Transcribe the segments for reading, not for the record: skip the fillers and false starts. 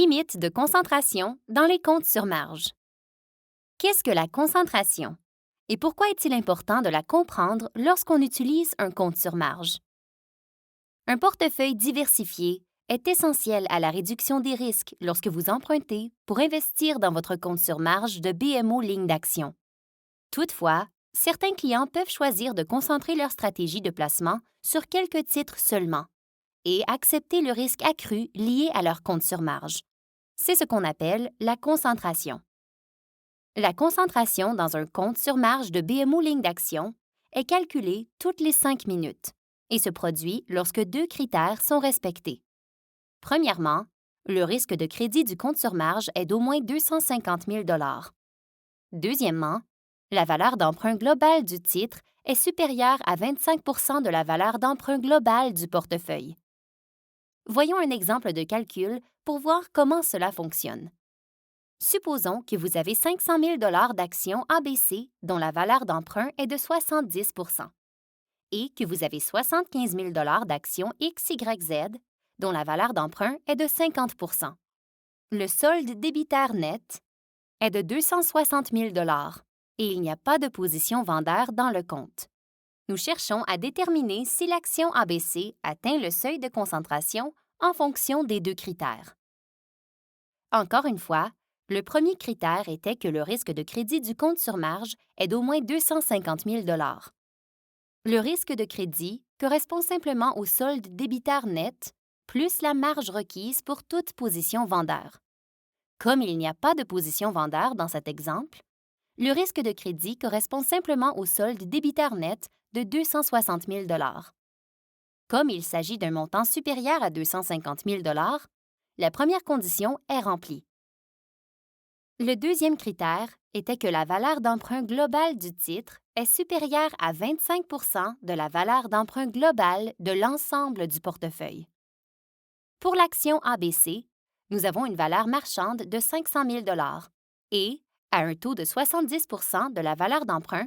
Limite de concentration dans les comptes sur marge. Qu'est-ce que la concentration? Et pourquoi est-il important de la comprendre lorsqu'on utilise un compte sur marge? Un portefeuille diversifié est essentiel à la réduction des risques lorsque vous empruntez pour investir dans votre compte sur marge de BMO ligne d'action. Toutefois, certains clients peuvent choisir de concentrer leur stratégie de placement sur quelques titres seulement et accepter le risque accru lié à leur compte sur marge. C'est ce qu'on appelle la concentration. La concentration dans un compte sur marge de BMO ligne d'action est calculée toutes les 5 minutes et se produit lorsque deux critères sont respectés. Premièrement, le risque de crédit du compte sur marge est d'au moins 250 000 Deuxièmement, la valeur d'emprunt globale du titre est supérieure à 25 de la valeur d'emprunt globale du portefeuille. Voyons un exemple de calcul pour voir comment cela fonctionne. Supposons que vous avez 500 000 d'actions ABC dont la valeur d'emprunt est de 70 et que vous avez 75 000 d'actions XYZ dont la valeur d'emprunt est de 50 Le solde débitaire net est de 260 000 et il n'y a pas de position vendeur dans le compte. Nous cherchons à déterminer si l'action ABC atteint le seuil de concentration en fonction des deux critères. Encore une fois, le premier critère était que le risque de crédit du compte sur marge est d'au moins 250 000 Le risque de crédit correspond simplement au solde débitaire net plus la marge requise pour toute position vendeur. Comme il n'y a pas de position vendeur dans cet exemple, le risque de crédit correspond simplement au solde débitaire net de 260 000 Comme il s'agit d'un montant supérieur à 250 000 la première condition est remplie. Le deuxième critère était que la valeur d'emprunt globale du titre est supérieure à 25 de la valeur d'emprunt globale de l'ensemble du portefeuille. Pour l'action ABC, nous avons une valeur marchande de 500 000 et, à un taux de 70 de la valeur d'emprunt,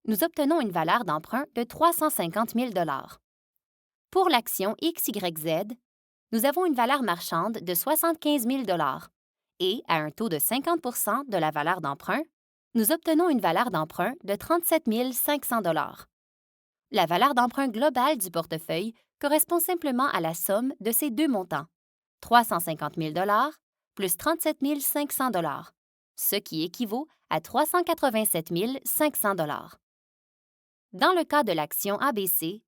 nous obtenons une valeur d'emprunt de 350 000 Pour l'action XYZ, nous avons une valeur marchande de 75 000 et, à un taux de 50 de la valeur d'emprunt, nous obtenons une valeur d'emprunt de 37 500 La valeur d'emprunt globale du portefeuille correspond simplement à la somme de ces deux montants, 350 000 plus 37 500 ce qui équivaut à 387 500 Dans le cas de l'action ABC,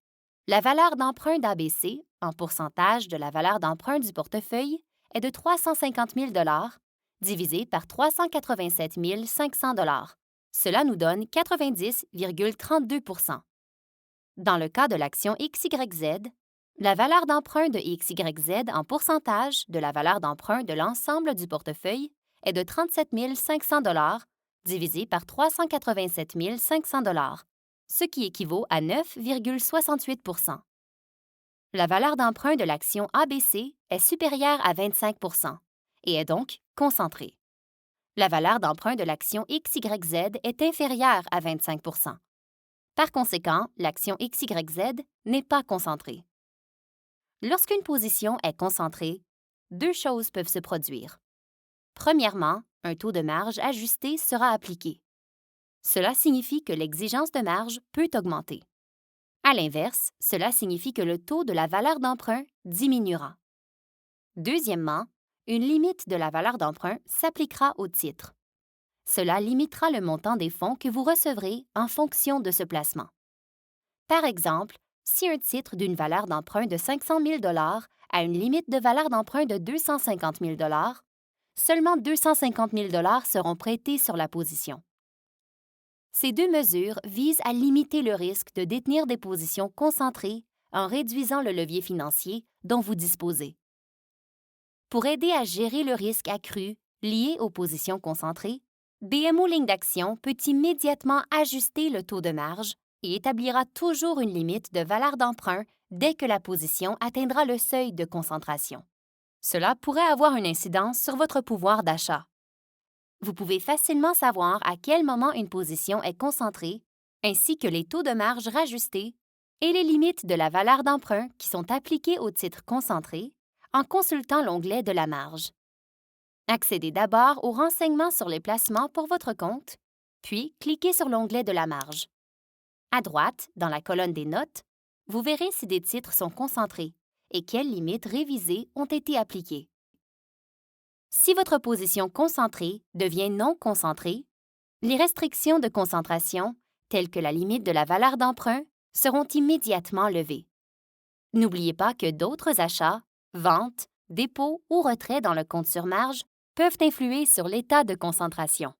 la valeur d'emprunt d'ABC, en pourcentage de la valeur d'emprunt du portefeuille, est de 350 000 divisé par 387 500 Cela nous donne 90,32 Dans le cas de l'action XYZ, la valeur d'emprunt de XYZ en pourcentage de la valeur d'emprunt de l'ensemble du portefeuille est de 37 500 divisé par 387 500 ce qui équivaut à 9,68 La valeur d'emprunt de l'action ABC est supérieure à 25 et est donc concentrée. La valeur d'emprunt de l'action XYZ est inférieure à 25 Par conséquent, l'action XYZ n'est pas concentrée. Lorsqu'une position est concentrée, deux choses peuvent se produire. Premièrement, un taux de marge ajusté sera appliqué. Cela signifie que l'exigence de marge peut augmenter. À l'inverse, cela signifie que le taux de la valeur d'emprunt diminuera. Deuxièmement, une limite de la valeur d'emprunt s'appliquera au titre. Cela limitera le montant des fonds que vous recevrez en fonction de ce placement. Par exemple, si un titre d'une valeur d'emprunt de 500 000 a une limite de valeur d'emprunt de 250 000 seulement 250 000 seront prêtés sur la position. Ces deux mesures visent à limiter le risque de détenir des positions concentrées en réduisant le levier financier dont vous disposez. Pour aider à gérer le risque accru lié aux positions concentrées, BMO Ligne d'action peut immédiatement ajuster le taux de marge et établira toujours une limite de valeur d'emprunt dès que la position atteindra le seuil de concentration. Cela pourrait avoir une incidence sur votre pouvoir d'achat. Vous pouvez facilement savoir à quel moment une position est concentrée, ainsi que les taux de marge rajustés et les limites de la valeur d'emprunt qui sont appliquées au titre concentré en consultant l'onglet de la marge. Accédez d'abord aux renseignements sur les placements pour votre compte, puis cliquez sur l'onglet de la marge. À droite, dans la colonne des notes, vous verrez si des titres sont concentrés et quelles limites révisées ont été appliquées. Si votre position concentrée devient non concentrée, les restrictions de concentration, telles que la limite de la valeur d'emprunt, seront immédiatement levées. N'oubliez pas que d'autres achats, ventes, dépôts ou retraits dans le compte sur marge peuvent influer sur l'état de concentration.